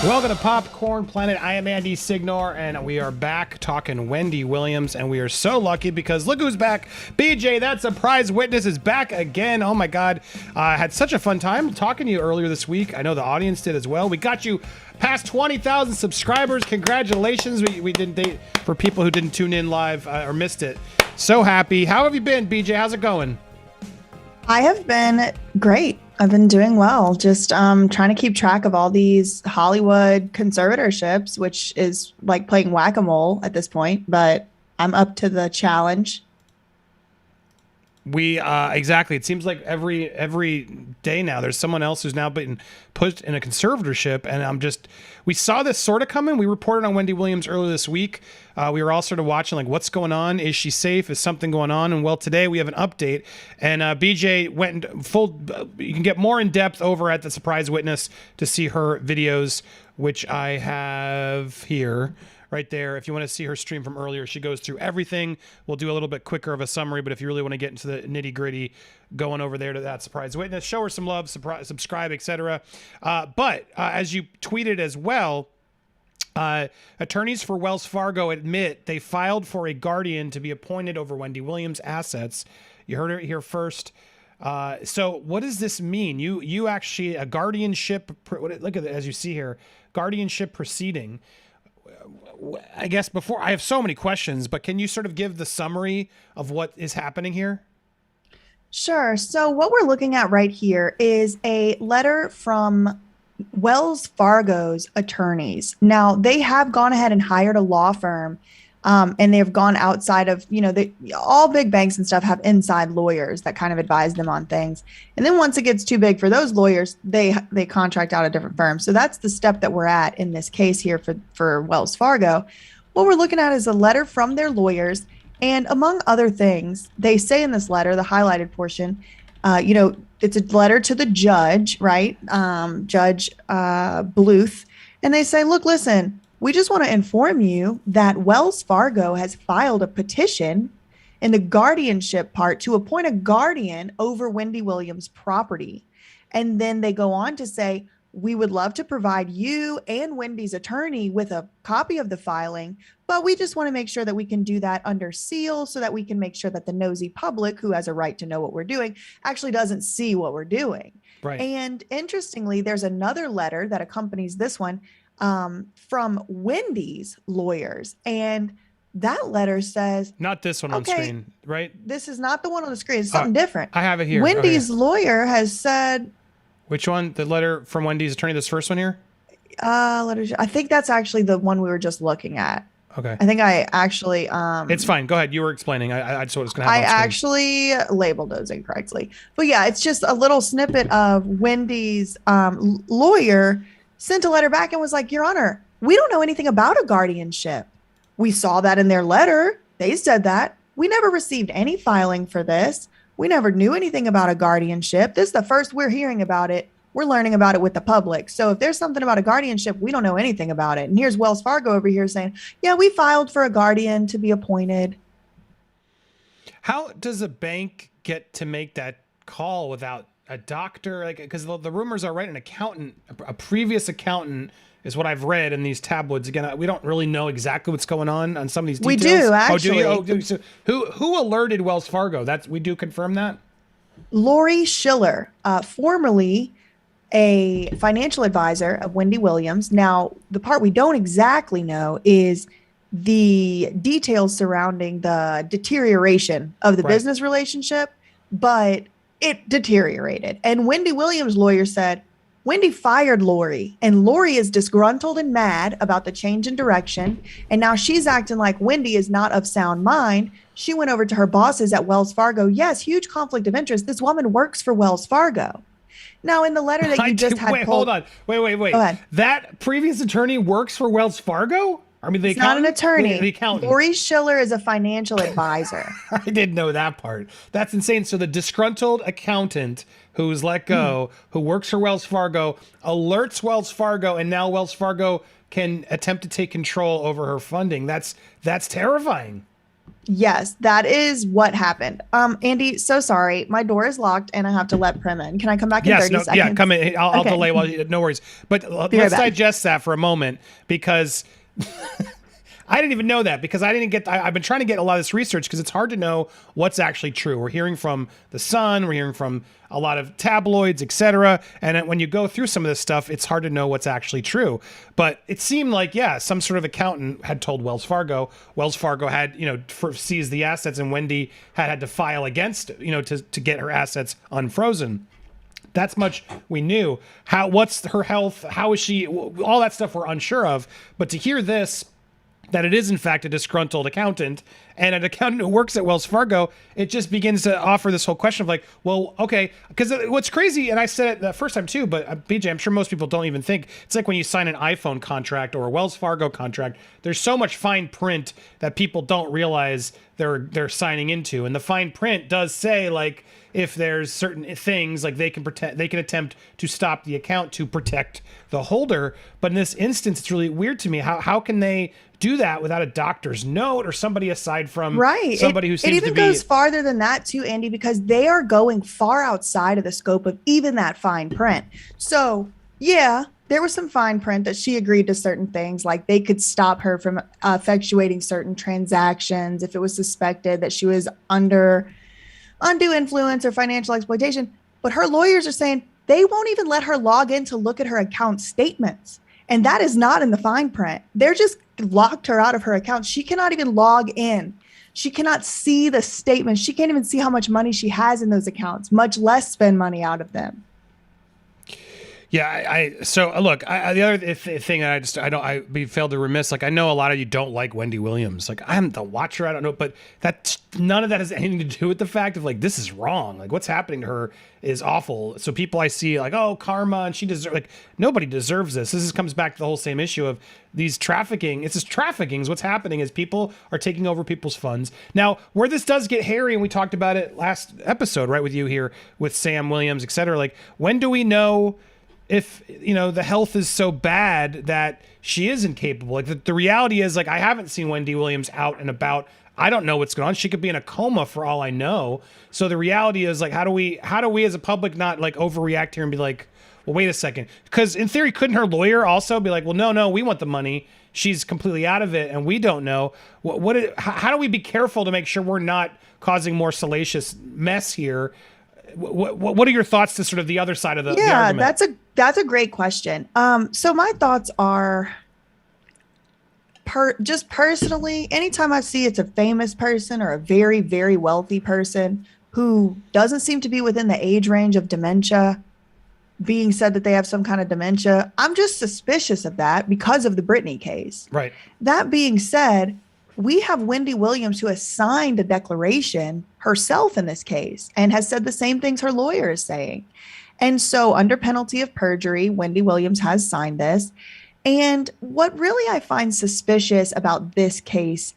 Welcome to Popcorn Planet. I am Andy Signore, and we are back talking Wendy Williams, and we are so lucky because look who's back. BJ, that surprise witness, is back again. Oh my God. I had such a fun time talking to you earlier this week. I know the audience did as well. We got you past 20,000 subscribers. Congratulations. We didn't date for people who didn't tune in live or missed it. So happy. How have you been, BJ? How's it going? I have been great. I've been doing well. Just trying to keep track of all these Hollywood conservatorships, which is like playing whack-a-mole at this point, but I'm up to the challenge. We exactly. It seems like every day now there's someone else who's now been pushed in a conservatorship, and we saw this sort of coming. We reported on Wendy Williams earlier this week. We were all sort of watching like what's going on. Is she safe? Is something going on? And well, today we have an update. And BJ went full. You can get more in depth over at the Surprise Witness to see her videos, which I have here. Right there. If you want to see her stream from earlier, she goes through everything. We'll do a little bit quicker of a summary, but if you really want to get into the nitty gritty, going over there to that Surprise Witness, show her some love, subscribe, etc. But as you tweeted as well, attorneys for Wells Fargo admit they filed for a guardian to be appointed over Wendy Williams' assets. You heard it here first. So what does this mean? You actually, a guardianship, look at it as you see here, guardianship proceeding. I guess before, I have so many questions, but can you sort of give the summary of what is happening here? Sure. So what we're looking at right here is a letter from Wells Fargo's attorneys. Now, they have gone ahead and hired a law firm, and they've gone outside of, all big banks and stuff have inside lawyers that kind of advise them on things. And then once it gets too big for those lawyers, they contract out a different firm. So that's the step that we're at in this case here for Wells Fargo. What we're looking at is a letter from their lawyers. And among other things, they say in this letter, the highlighted portion, it's a letter to the judge, right? Judge Bluth. And they say, look, listen, we just want to inform you that Wells Fargo has filed a petition in the guardianship part to appoint a guardian over Wendy Williams' property. And then they go on to say, we would love to provide you and Wendy's attorney with a copy of the filing, but we just want to make sure that we can do that under seal so that we can make sure that the nosy public, who has a right to know what we're doing, actually doesn't see what we're doing. Right. And interestingly, there's another letter that accompanies this one from Wendy's lawyers. And that letter says, not this one on screen, right? This is not the one on the screen. It's something different. I have it here. Wendy's lawyer has said. Which one? The letter from Wendy's attorney, this first one here? I think that's actually the one we were just looking at. Okay. I think I actually. It's fine. Go ahead. You were explaining. I just what was going to happen. I actually labeled those incorrectly. But yeah, it's just a little snippet of Wendy's lawyer sent a letter back and was like, Your Honor, we don't know anything about a guardianship. We saw that in their letter. They said that. We never received any filing for this. We never knew anything about a guardianship. This is the first we're hearing about it. We're learning about it with the public. So if there's something about a guardianship, we don't know anything about it. And here's Wells Fargo over here saying, yeah, we filed for a guardian to be appointed. How does a bank get to make that call without a doctor? Like, because the rumors are right, an accountant, a previous accountant is what I've read in these tabloids. Again, we don't really know exactly what's going on some of these details. We do, actually. Oh, do you? So who alerted Wells Fargo? We do confirm that? Lori Schiller, formerly a financial advisor of Wendy Williams. Now, the part we don't exactly know is the details surrounding the deterioration of the business relationship, but it deteriorated. And Wendy Williams' lawyer said, Wendy fired Lori, and Lori is disgruntled and mad about the change in direction. And now she's acting like Wendy is not of sound mind. She went over to her bosses at Wells Fargo. Yes, huge conflict of interest. This woman works for Wells Fargo. Now, in the letter that you just had hold on. Wait. Go ahead. That previous attorney works for Wells Fargo? I mean, He's not an attorney. The accountant. Lori Schiller is a financial advisor. I didn't know that part. That's insane. So the disgruntled accountant who's let go, who works for Wells Fargo, alerts Wells Fargo, and now Wells Fargo can attempt to take control over her funding. That's terrifying. Yes, that is what happened. Andy, so sorry. My door is locked and I have to let Prim in. Can I come back in Yes, 30 no, yeah, seconds? come in. I'll Okay. delay while you, no worries. But Be right let's back. digest that for a moment because I didn't even know that because I didn't get. I've been trying to get a lot of this research because it's hard to know what's actually true. We're hearing from the Sun, we're hearing from a lot of tabloids, etc. And when you go through some of this stuff, it's hard to know what's actually true. But it seemed like some sort of accountant had told Wells Fargo. Wells Fargo had seized the assets, and Wendy had to file against to get her assets unfrozen. That's much we knew. What's her health? How is she? All that stuff we're unsure of. But to hear this, that it is in fact a disgruntled accountant and an accountant who works at Wells Fargo, it just begins to offer this whole question of like, well, okay, because what's crazy, and I said it the first time too, but BJ, I'm sure most people don't even think, it's like when you sign an iPhone contract or a Wells Fargo contract, there's so much fine print that people don't realize they're signing into. And the fine print does say like, if there's certain things like they can attempt to stop the account to protect the holder. But in this instance, it's really weird to me. How can they do that without a doctor's note or somebody aside from Right. somebody who It seems even to be goes farther than that too, Andy, because they are going far outside of the scope of even that fine print. So yeah, there was some fine print that she agreed to certain things, like they could stop her from effectuating certain transactions if it was suspected that she was under undue influence or financial exploitation. But her lawyers are saying they won't even let her log in to look at her account statements. And that is not in the fine print. They're just locked her out of her account. She cannot even log in. She cannot see the statements. She can't even see how much money she has in those accounts, much less spend money out of them. Yeah, so look, the other thing that I failed to remiss. Like I know a lot of you don't like Wendy Williams. Like I'm the watcher, I don't know, but none of that has anything to do with the fact of like this is wrong. Like what's happening to her is awful. So people I see like karma and she deserves like nobody deserves this. Comes back to the whole same issue of these trafficking. It's just trafficking. What's happening is people are taking over people's funds. Now where this does get hairy, and we talked about it last episode, right, with you here with Sam Williams, etc. Like when do we know if the health is so bad that she is incapable? Like the reality is like I haven't seen Wendy Williams out and about. I don't know what's going on. She could be in a coma for all I know. So the reality is like how do we as a public not like overreact here and be like, well, wait a second, because in theory couldn't her lawyer also be like, well, no, we want the money, she's completely out of it and we don't know how do we be careful to make sure we're not causing more salacious mess here? What are your thoughts to sort of the other side of the argument? That's a great question. So my thoughts are just personally, anytime I see it's a famous person or a very, very wealthy person who doesn't seem to be within the age range of dementia, being said that they have some kind of dementia, I'm just suspicious of that because of the Britney case. Right. That being said, we have Wendy Williams who has signed a declaration herself in this case and has said the same things her lawyer is saying. And so under penalty of perjury, Wendy Williams has signed this. And what really I find suspicious about this case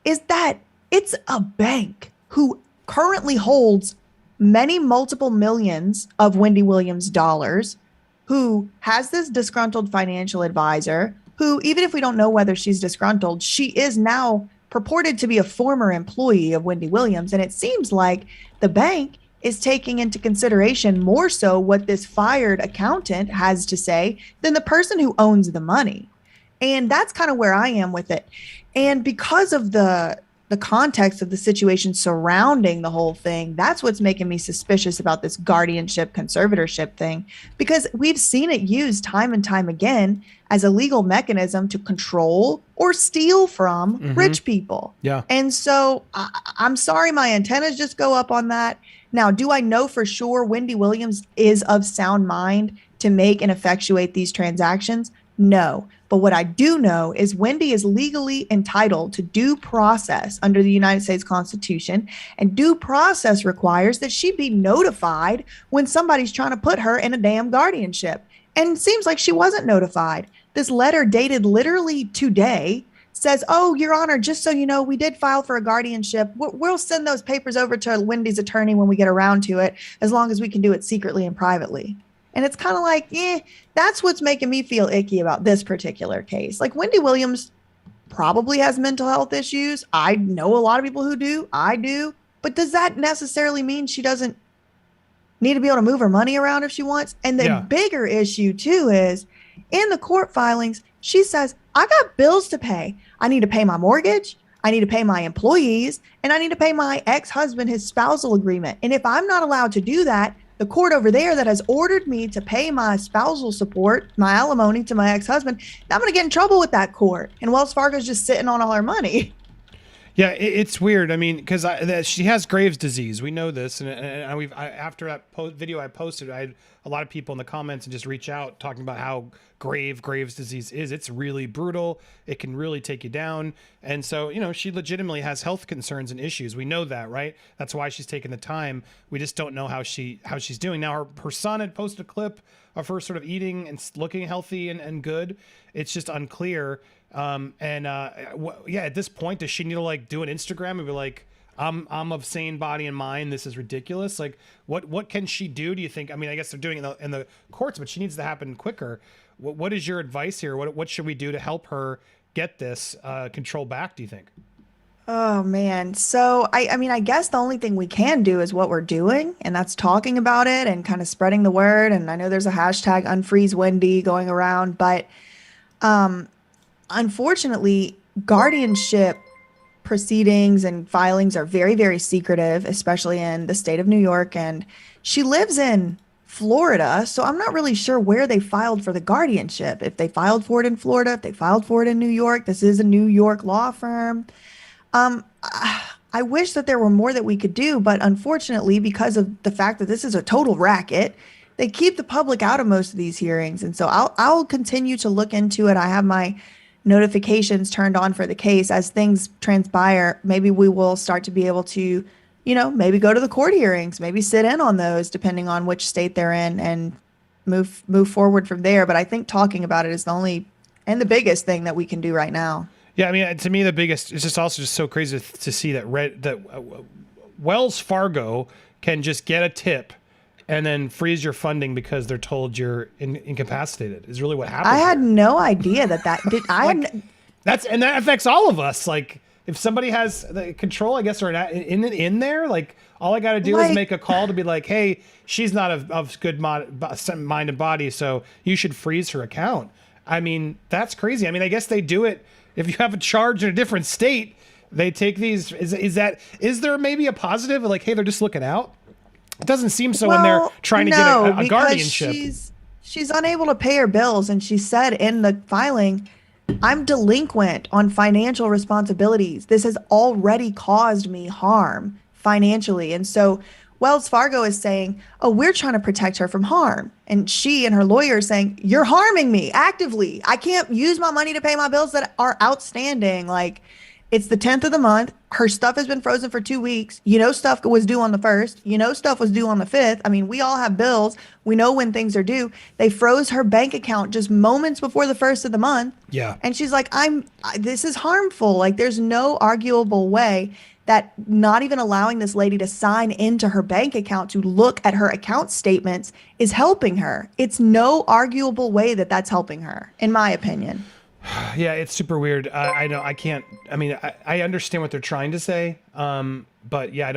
is that it's a bank who currently holds multiple millions of Wendy Williams dollars, who has this disgruntled financial advisor who, even if we don't know whether she's disgruntled, she is now purported to be a former employee of Wendy Williams. And it seems like the bank is taking into consideration more so what this fired accountant has to say than the person who owns the money. And that's kind of where I am with it. And because of the context of the situation surrounding the whole thing, that's what's making me suspicious about this guardianship conservatorship thing, because we've seen it used time and time again as a legal mechanism to control or steal from rich people. Yeah. And so I'm sorry, my antennas just go up on that. Now, do I know for sure Wendy Williams is of sound mind to make and effectuate these transactions? No. But what I do know is Wendy is legally entitled to due process under the United States Constitution, and due process requires that she be notified when somebody's trying to put her in a damn guardianship. And it seems like she wasn't notified. This letter dated literally today says, oh, Your Honor, just so you know, we did file for a guardianship. We'll send those papers over to Wendy's attorney when we get around to it, as long as we can do it secretly and privately. And it's kind of like, that's what's making me feel icky about this particular case. Like Wendy Williams probably has mental health issues. I know a lot of people who do. I do. But does that necessarily mean she doesn't need to be able to move her money around if she wants? And the bigger issue too is in the court filings, she says, I got bills to pay. I need to pay my mortgage. I need to pay my employees, and I need to pay my ex-husband his spousal agreement. And if I'm not allowed to do that, the court over there that has ordered me to pay my spousal support, my alimony to my ex-husband, I'm going to get in trouble with that court. And Wells Fargo's just sitting on all her money. Yeah, it's weird. I mean, because she has Graves' disease. We know this, and after that video I posted, I had a lot of people in the comments and just reach out talking about how Graves' disease is. It's really brutal. It can really take you down. And so, she legitimately has health concerns and issues. We know that, right? That's why she's taking the time. We just don't know how she's doing. Now, her son had posted a clip of her sort of eating and looking healthy and good. It's just unclear. At this point, does she need to do an Instagram and be like, I'm of sane body and mind. This is ridiculous. Like, what can she do? Do you think? I mean, I guess they're doing it in the courts, but she needs to happen quicker. What is your advice here? What should we do to help her get this control back? Do you think? Oh man. So I guess the only thing we can do is what we're doing, and that's talking about it and kind of spreading the word. And I know there's a hashtag unfreeze Wendy going around, but unfortunately, guardianship proceedings and filings are very, very secretive, especially in the state of New York. And she lives in Florida, so I'm not really sure where they filed for the guardianship. If they filed for it in Florida, if they filed for it in New York. This is a New York law firm. I wish that there were more that we could do, but unfortunately, because of the fact that this is a total racket, they keep the public out of most of these hearings. And so I'll continue to look into it. I have my notifications turned on for the case. As things transpire, maybe we will start to be able to, maybe go to the court hearings, maybe sit in on those, depending on which state they're in, and move forward from there. But I think talking about it is the only and the biggest thing that we can do right now. Yeah, I mean, to me, the biggest, it's just also just so crazy to see that Wells Fargo can just get a tip and then freeze your funding because they're told you're incapacitated. Is really what happened. I had no idea that did. And that affects all of us. Like, if somebody has the control, I guess, or in there, like, all I got to do is make a call to be like, hey, she's not of good mind and body, so you should freeze her account. I mean, that's crazy. I mean, I guess they do it. If you have a charge in a different state, they take these. Is there maybe a positive? Like, hey, they're just looking out? It doesn't seem so when they're trying to get a guardianship. She's unable to pay her bills, and she said in the filing, I'm delinquent on financial responsibilities. This has already caused me harm financially. And so Wells Fargo is saying, oh, we're trying to protect her from harm. And she and her lawyer is saying, you're harming me actively. I can't use my money to pay my bills that are outstanding. Like, it's the 10th of the month. Her stuff has been frozen for 2 weeks. Stuff was due on the 1st. Stuff was due on the 5th. I mean, we all have bills. We know when things are due. They froze her bank account just moments before the 1st of the month. Yeah. And she's like, this is harmful. Like, there's no arguable way that not even allowing this lady to sign into her bank account to look at her account statements is helping her. It's no arguable way that that's helping her, in my opinion. Yeah, it's super weird. I know I can't. I mean, I understand what they're trying to say, but yeah, I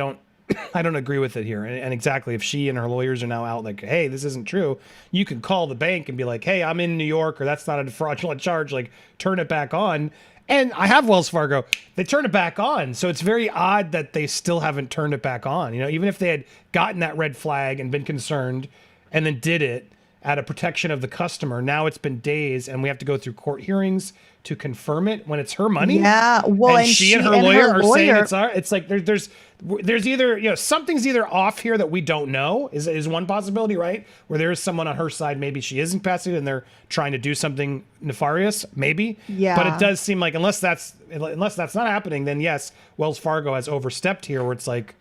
don't agree with it here. And exactly, if she and her lawyers are now out like, hey, this isn't true, you can call the bank and be like, hey, I'm in New York, or that's not a fraudulent charge. Like, turn it back on. And I have Wells Fargo. They turn it back on. So it's very odd that they still haven't turned it back on. Even if they had gotten that red flag and been concerned and then did it out of protection of the customer, now it's been days and we have to go through court hearings to confirm it when it's her money. Yeah. Well, and she and her lawyer are saying it's our, it's like there's either, something's either off here that we don't know is one possibility, right? Where there is someone on her side, maybe she is incapacitated and they're trying to do something nefarious, maybe. Yeah. But it does seem like unless that's not happening, then yes, Wells Fargo has overstepped here, where it's like,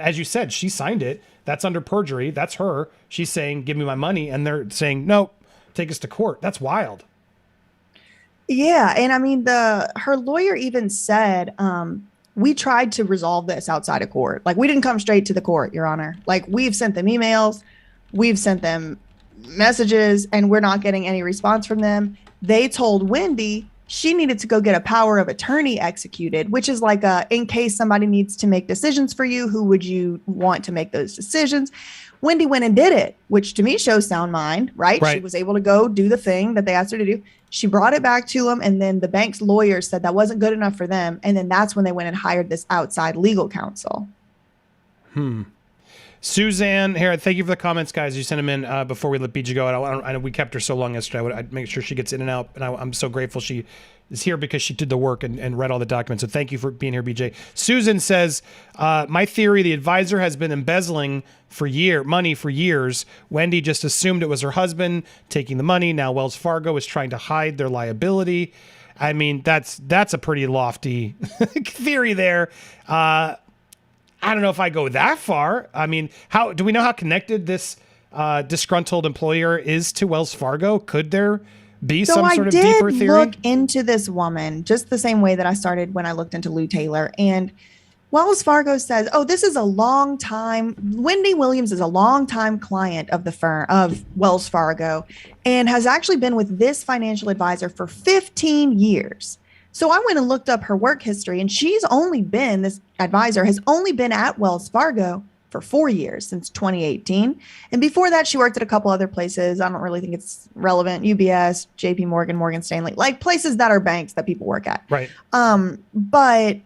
as you said, she signed it. That's under perjury. That's her. She's saying, give me my money. And they're saying, no, take us to court. That's wild. Yeah. And I mean, her lawyer even said, we tried to resolve this outside of court. Like, we didn't come straight to the court, Your Honor. Like, we've sent them emails, we've sent them messages, and we're not getting any response from them. They told Wendy, she needed to go get a power of attorney executed, which is like in case somebody needs to make decisions for you, who would you want to make those decisions? Wendy went and did it, which to me shows sound mind, right? She was able to go do the thing that they asked her to do. She brought it back to them, and then the bank's lawyers said that wasn't good enough for them. And then that's when they went and hired this outside legal counsel. Suzanne, here, thank you for the comments, guys. You sent them in before we let BG go. I know we kept her so long yesterday. I'd make sure she gets in and out, and I'm so grateful she is here because she did the work and read all the documents. So thank you for being here, BJ. Susan says, my theory, the advisor has been embezzling money for years. Wendy just assumed it was her husband taking the money. Now Wells Fargo is trying to hide their liability. I mean, that's a pretty lofty theory there. I don't know if I go that far. I mean, how do we know how connected this disgruntled employer is to Wells Fargo? Could there be some sort of deeper theory? So I did look into this woman just the same way that I started when I looked into Lou Taylor. And Wells Fargo says, this is a long time. Wendy Williams is a long-time client of the firm, of Wells Fargo, and has actually been with this financial advisor for 15 years. So I went and looked up her work history, and this advisor has only been at Wells Fargo for 4 years, since 2018. And before that, she worked at a couple other places. I don't really think it's relevant. UBS, JP Morgan, Morgan Stanley, like places that are banks that people work at. Right. But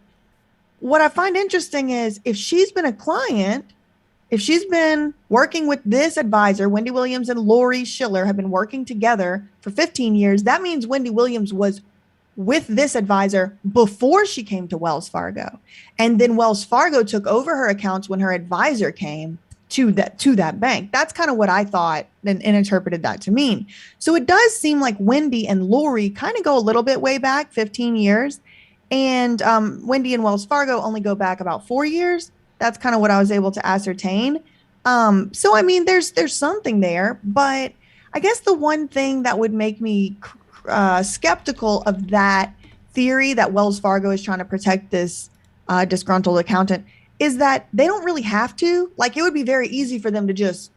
what I find interesting is if she's been a client, if she's been working with this advisor, Wendy Williams and Lori Schiller have been working together for 15 years. That means Wendy Williams was with this advisor before she came to Wells Fargo. And then Wells Fargo took over her accounts when her advisor came to that bank. That's kind of what I thought and interpreted that to mean. So it does seem like Wendy and Lori kind of go a little bit way back, 15 years. And Wendy and Wells Fargo only go back about 4 years. That's kind of what I was able to ascertain. So, I mean, there's something there. But I guess the one thing that would make me skeptical of that theory that Wells Fargo is trying to protect this disgruntled accountant is that they don't really have to. Like, it would be very easy for them to just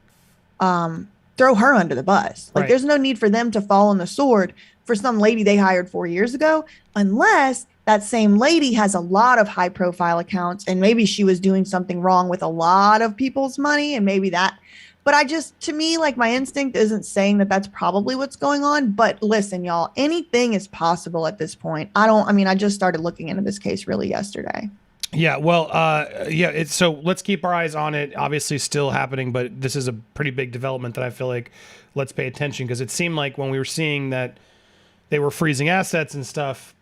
throw her under the bus. Like, there's no need for them to fall on the sword for some lady they hired 4 years ago, unless that same lady has a lot of high profile accounts and maybe she was doing something wrong with a lot of people's money, and maybe that. But to me, like, my instinct isn't saying that that's probably what's going on. But listen, y'all, anything is possible at this point. I just started looking into this case really yesterday. Yeah, well, so let's keep our eyes on it. Obviously still happening, but this is a pretty big development that I feel like let's pay attention, because it seemed like when we were seeing that they were freezing assets and stuff,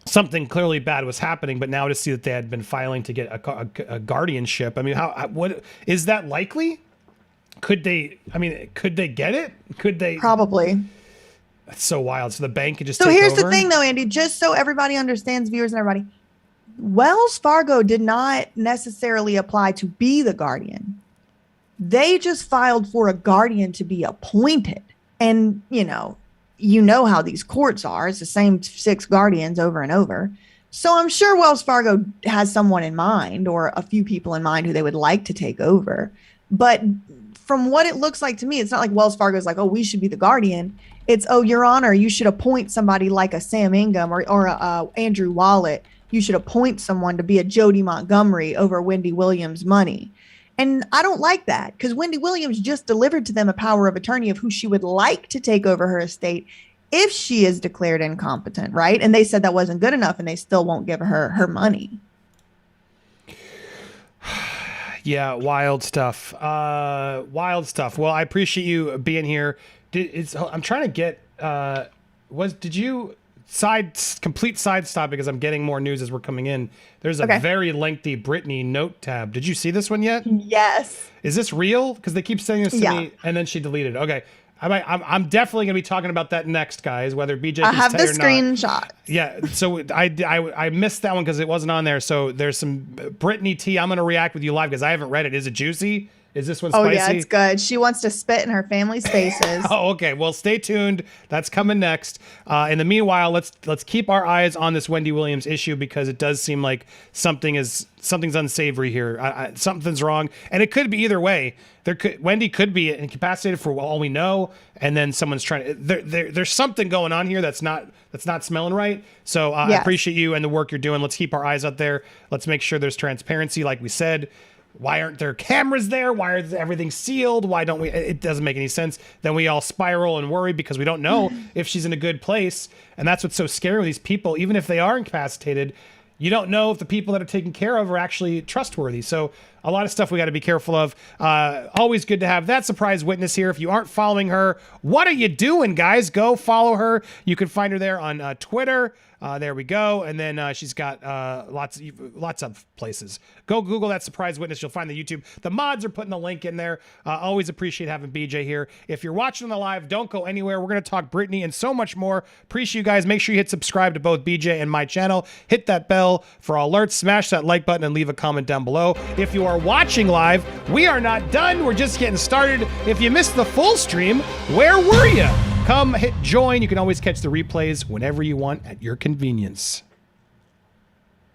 something clearly bad was happening. But now to see that they had been filing to get a guardianship, I mean, what is that likely? Could they get it? Could they? Probably. That's so wild. So the bank could just So take here's over? The thing, though, Andy, just so everybody understands, viewers and everybody, Wells Fargo did not necessarily apply to be the guardian. They just filed for a guardian to be appointed. And, you know how these courts are. It's the same 6 guardians over and over. So I'm sure Wells Fargo has someone in mind, or a few people in mind who they would like to take over. But from what it looks like to me, it's not like Wells Fargo is like, we should be the guardian. It's, Your Honor, you should appoint somebody like a Sam Ingham or a Andrew Wallet. You should appoint someone to be a Jody Montgomery over Wendy Williams' money. And I don't like that, because Wendy Williams just delivered to them a power of attorney of who she would like to take over her estate if she is declared incompetent, right? And they said that wasn't good enough, and they still won't give her money. Yeah, wild stuff. Wild stuff. Well, I appreciate you being here. I'm trying to get. Did you complete side stop, because I'm getting more news as we're coming in. There's a very lengthy Britney note tab. Did you see this one yet? Yes. Is this real? Because they keep saying this to me, and then she deleted. Okay. I'm definitely going to be talking about that next, guys, whether BJ can I have the or screenshot. Not. Yeah, so I missed that one because it wasn't on there. So there's some Britney tea. I'm going to react with you live because I haven't read it. Is it juicy? Is this one Oh spicy? yeah, it's good. She wants to spit in her family's faces. Oh, okay. Well, stay tuned. That's coming next. In the meanwhile, let's keep our eyes on this Wendy Williams issue because it does seem like something's unsavory here. Something's wrong, and it could be either way. Wendy could be incapacitated for all we know, and then someone's trying. There's something going on here that's not smelling right. So Yes. I appreciate you and the work you're doing. Let's keep our eyes out there. Let's make sure there's transparency, like we said. Why aren't there cameras there? Why is everything sealed? Why don't we? It doesn't make any sense. Then we all spiral and worry because we don't know if she's in a good place. And that's what's so scary with these people. Even if they are incapacitated, you don't know if the people that are taken care of are actually trustworthy. So a lot of stuff we got to be careful of. Always good to have that surprise witness here. If you aren't following her, what are you doing, guys? Go follow her. You can find her there on Twitter. There we go. And then she's got lots of places. Go Google that surprise witness. You'll find the YouTube. The mods are putting the link in there. Always appreciate having BJ here. If you're watching the live, don't go anywhere. We're going to talk Britney and so much more. Appreciate you guys. Make sure you hit subscribe to both BJ and my channel. Hit that bell for alerts. Smash that like button and leave a comment down below. If you are watching live, we are not done. We're just getting started. If you missed the full stream, where were you? Come hit join. You can always catch the replays whenever you want at your convenience.